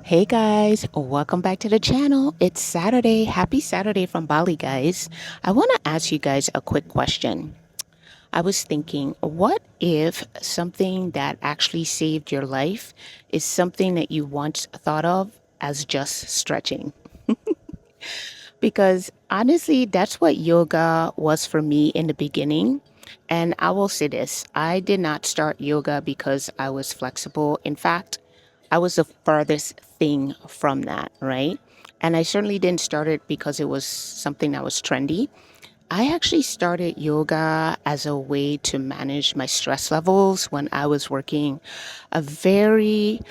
Hey guys, welcome back to the channel. It's Saturday. Happy Saturday from Bali, guys. I want to ask you guys a quick question. I was thinking, what if something that actually saved your life is something that you once thought of as just stretching? Because honestly, that's what yoga was for me in the beginning. And I will say this, I did not start yoga because I was flexible. In fact, I was the furthest thing from that, right? And I certainly didn't start it because it was something that was trendy. I actually started yoga as a way to manage my stress levels when I was working a very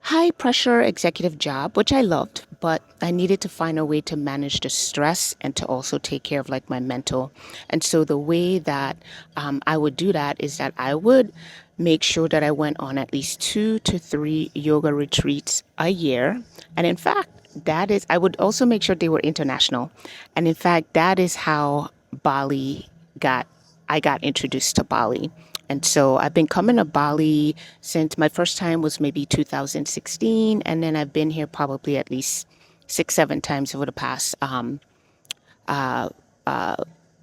high pressure executive job, which I loved, but I needed to find a way to manage the stress and to also take care of like my mental. And so the way that I would do that is that I would make sure that I went on at least 2 to 3 yoga retreats a year. And in fact, I would also make sure they were international. And in fact, that is how Bali got, I got introduced to Bali. And so I've been coming to Bali since my first time was maybe 2016. And then I've been here probably at least 6, 7 times over the past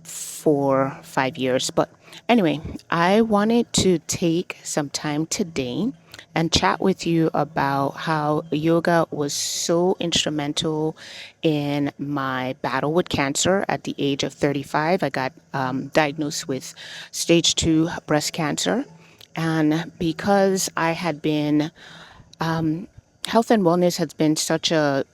4, 5 years. But anyway, I wanted to take some time today and chat with you about how yoga was so instrumental in my battle with cancer at the age of 35. I got diagnosed with stage 2 breast cancer. And because I had been health and wellness has been such a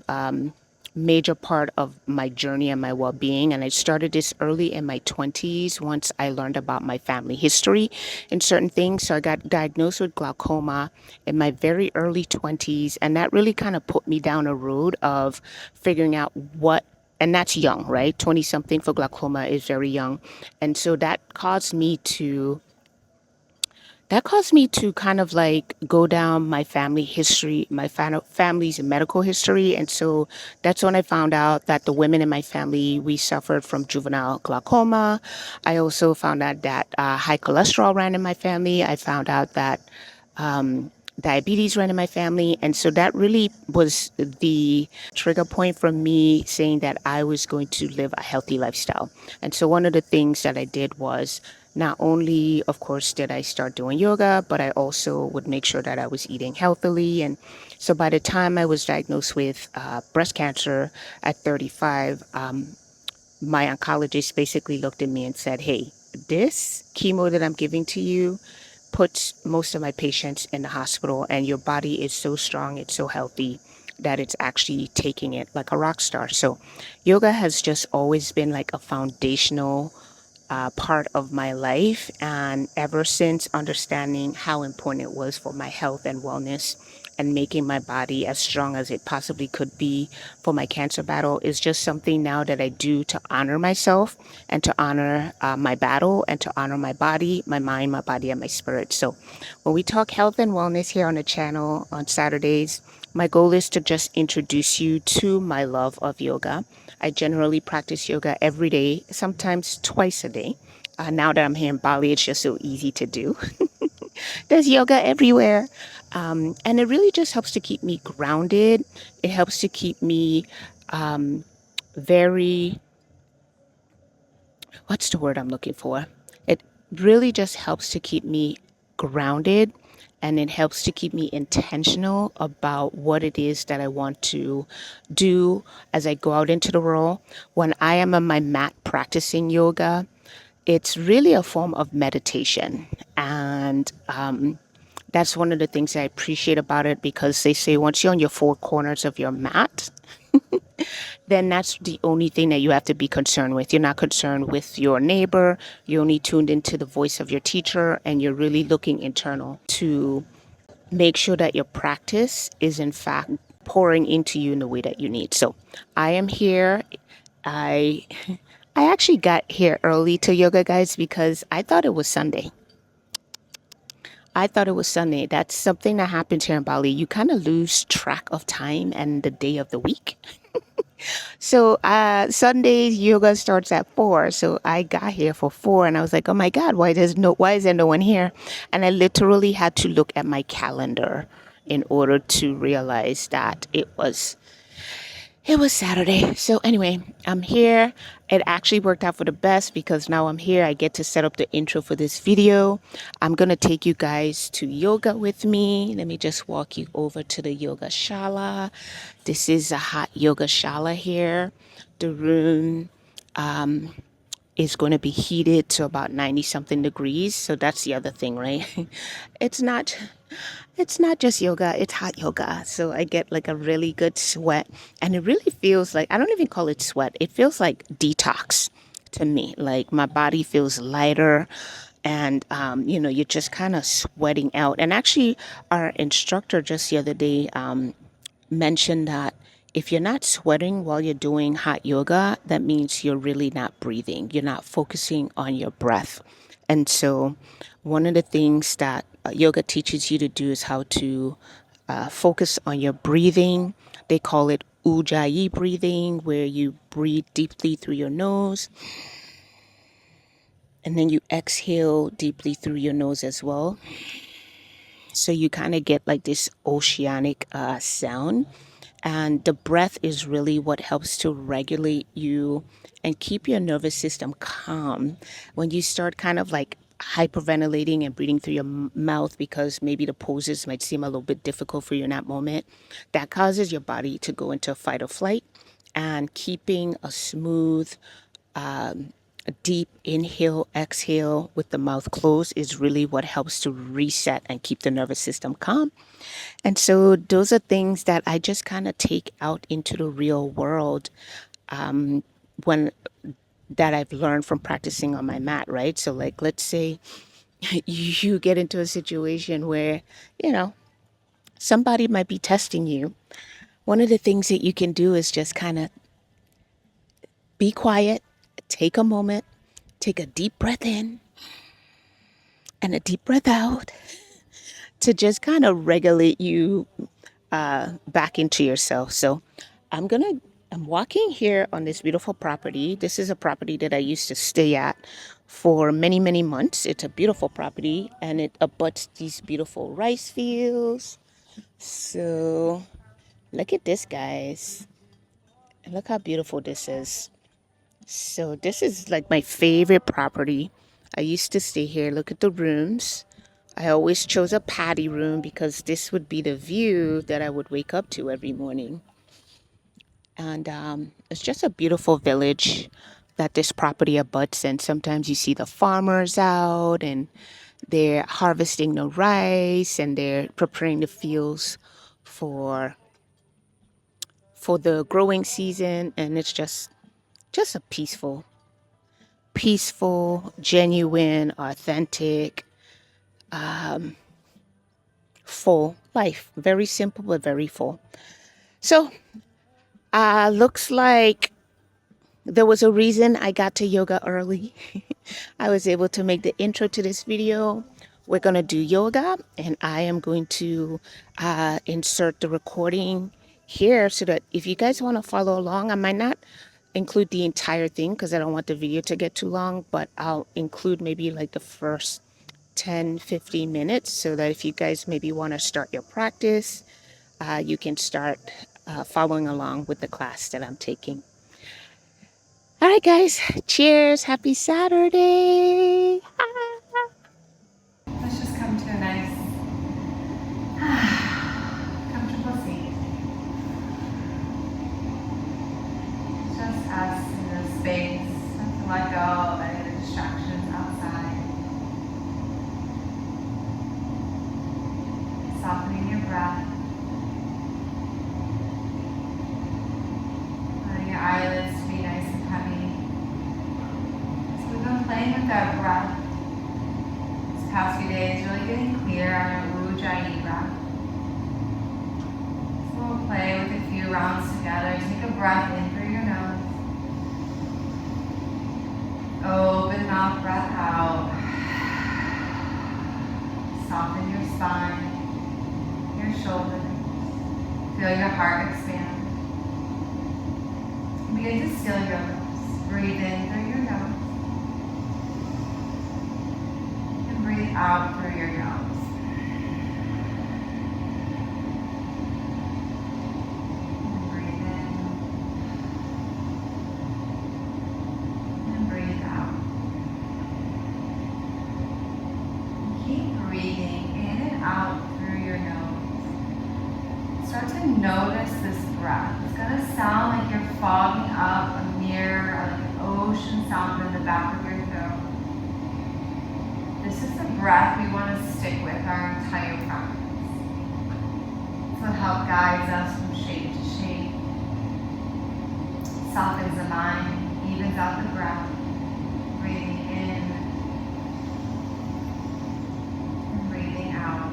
major part of my journey and my well-being, and I started this early in my 20s once I learned about my family history and certain things. So I got diagnosed with glaucoma in my very early 20s, and that really kind of put me down a road of figuring out what, and that's young, right? 20 something for glaucoma is very young. And so that caused me to kind of like go down my family history, my family's medical history. And so that's when I found out that the women in my family, we suffered from juvenile glaucoma. I also found out that high cholesterol ran in my family. I found out that diabetes ran in my family. And so that really was the trigger point for me saying that I was going to live a healthy lifestyle. And so one of the things that I did was not only, of course, did I start doing yoga, but I also would make sure that I was eating healthily. And so by the time I was diagnosed with breast cancer at 35, my oncologist basically looked at me and said, "Hey, this chemo that I'm giving to you puts most of my patients in the hospital, and your body is so strong, it's so healthy that it's actually taking it like a rock star." So yoga has just always been like a foundational part of my life. And ever since understanding how important it was for my health and wellness and making my body as strong as it possibly could be for my cancer battle is just something now that I do to honor myself and to honor my battle and to honor my body, my mind, my body, and my spirit. So when we talk health and wellness here on the channel on Saturdays, my goal is to just introduce you to my love of yoga. I generally practice yoga every day, sometimes twice a day. Now that I'm here in Bali, it's just so easy to do. There's yoga everywhere. And it really just helps to keep me grounded. It helps to keep me very, what's the word I'm looking for? It really just helps to keep me grounded, and it helps to keep me intentional about what it is that I want to do as I go out into the world. When I am on my mat practicing yoga, it's really a form of meditation. And that's one of the things I appreciate about it, because they say once you're on your 4 corners of your mat, then that's the only thing that you have to be concerned with. You're not concerned with your neighbor. You're only tuned into the voice of your teacher, and you're really looking internal to make sure that your practice is in fact pouring into you in the way that you need. So I am here. I I actually got here early to yoga, guys, because I thought it was Sunday. I thought it was Sunday. That's something that happens here in Bali. You kind of lose track of time and the day of the week. So Sundays yoga starts at 4. So I got here for 4, and I was like, "Oh my God, why is there no one here?" And I literally had to look at my calendar in order to realize that it was Saturday. So anyway, I'm here. It actually worked out for the best because now I'm here. I get to set up the intro for this video. I'm going to take you guys to yoga with me. Let me just walk you over to the yoga shala. This is a hot yoga shala here. The room is going to be heated to about 90 something degrees. So that's the other thing, right? It's not it's not just yoga, it's hot yoga. So I get like a really good sweat, and it really feels like, I don't even call it sweat. It feels like detox to me. Like my body feels lighter, and you're just kind of sweating out. And actually, our instructor just the other day mentioned that if you're not sweating while you're doing hot yoga, that means you're really not breathing. You're not focusing on your breath. And so, one of the things that yoga teaches you to do is how to focus on your breathing. They call it Ujjayi breathing, where you breathe deeply through your nose and then you exhale deeply through your nose as well. So you kind of get like this oceanic sound. And the breath is really what helps to regulate you and keep your nervous system calm. When you start kind of like hyperventilating and breathing through your mouth because maybe the poses might seem a little bit difficult for you in that moment, that causes your body to go into fight or flight. And keeping a smooth, a deep inhale, exhale with the mouth closed is really what helps to reset and keep the nervous system calm. And so those are things that I just kind of take out into the real world when that I've learned from practicing on my mat, right? So like let's say you get into a situation where, you know, somebody might be testing you. One of the things that you can do is just kind of be quiet, take a moment, take a deep breath in and a deep breath out to just kind of regulate you back into yourself. So I'm walking here on this beautiful property. This is a property that I used to stay at for many, many months. It's a beautiful property and it abuts these beautiful rice fields. So look at this, guys. Look how beautiful this is. So this is like my favorite property. I used to stay here. Look at the rooms. I always chose a patio room because this would be the view that I would wake up to every morning. And it's just a beautiful village that this property abuts. And sometimes you see the farmers out and they're harvesting the rice and they're preparing the fields for the growing season. And it's just a peaceful, genuine, authentic, full life. Very simple, but very full. So, looks like there was a reason I got to yoga early. I was able to make the intro to this video. We're going to do yoga, and I am going to insert the recording here so that if you guys want to follow along, I might not include the entire thing because I don't want the video to get too long, but I'll include maybe like the first 10-15 minutes so that if you guys maybe want to start your practice, you can start following along with the class that I'm taking. All right, guys. Cheers. Happy Saturday. Let's just come to a nice, comfortable seat. Just us in this space. Have to let go of any of the distractions outside. Softening your breath. Letting your eyelids to be nice and heavy. So we've been playing with our breath these past few days, really getting clear on our Ujjayi breath. So we'll play with a few rounds together. Take a breath in through your nose. Open mouth, breath out. Soften your spine, your shoulders. Feel your heart expand. Begin to seal your lips. Breathe in through your nose. And breathe out through your nose. Start to notice this breath. It's going to sound like you're fogging up a mirror or like an ocean sound in the back of your throat. This is the breath we want to stick with our entire practice. This will help guide us from shape to shape. Softens the mind, evens out the breath. Breathing in and breathing out.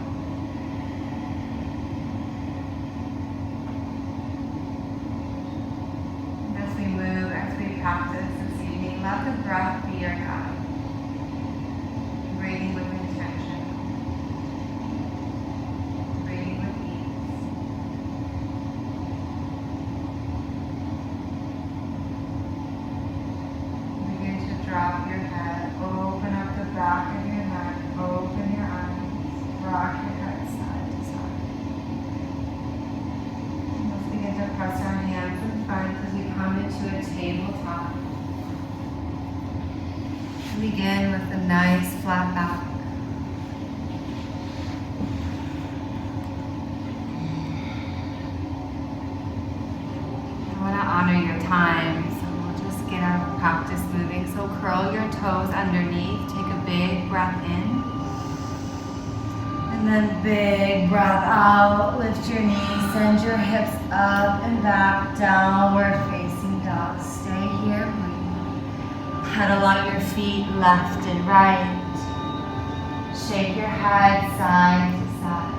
As we move, as we practice this evening, let the breath be your guide. Breathing with intention. Breathing with ease. Begin to drop your head. Open up the back of your neck. Open your eyes. Rock your head side to side. Let's begin to press our hands in front as we come into a tabletop. Begin with a nice flat back. I want to honor your time, so we'll just get our practice moving. So curl your toes underneath, take a big breath in. And then big breath out, lift your knees, send your hips up and back, downward facing dog. Stay here, breathe. Pedal on your feet left and right. Shake your head side to side.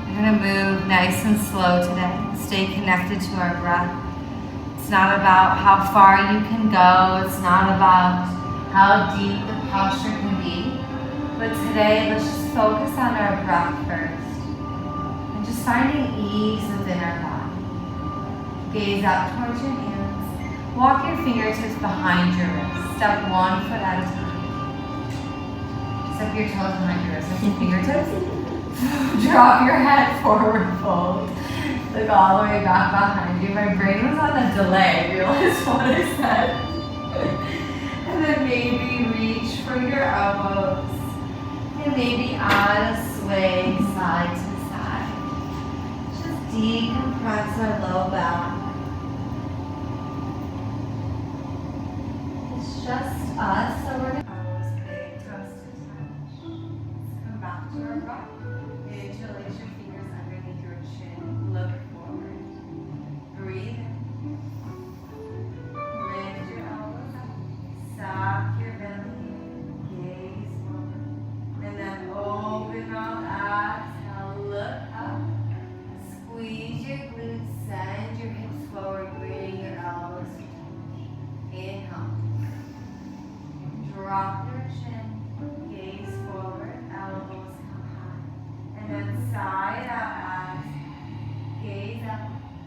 We're going to move nice and slow today. Stay connected to our breath. It's not about how far you can go. It's not about how deep the posture can be. But today, let's just focus on our breath first. And just finding ease within our body. Gaze up towards your hands. Walk your fingertips behind your wrists. Step 1 foot at a time. Step your toes behind your wrists. Lift your fingertips. Drop your head forward, fold. Look all the way back behind you. My brain was on a delay. Realize what I said. And then maybe reach for your elbows. And maybe add a sway side to side. Just decompress our low back. It's just us, so we're going to elbows big, toes to touch. Let's come back to our breath. Interlace your fingers underneath your chin. Look forward. Breathe in. Lift your elbows up. Sock your belly in. Gaze forward. And then open mouth. Exhale. Look up. Squeeze your glutes. Send your hips forward. Bring your elbows to touch. Inhale. Drop your chin. Gaze forward. Elbows come high. And then side out, eyes. Gaze up,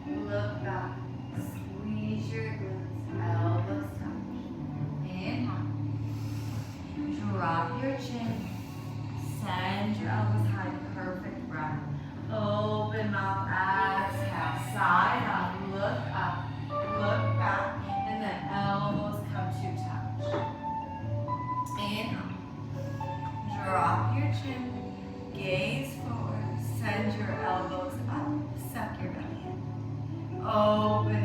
look back. Squeeze your glutes, elbows touch. Inhale. Drop your chin. Send your elbows high. Perfect breath. Open mouth, exhale. Side out, look up, look back. And then elbows come to touch. Inhale. Drop your chin. Gaze forward, send your elbows up, suck your belly in. Open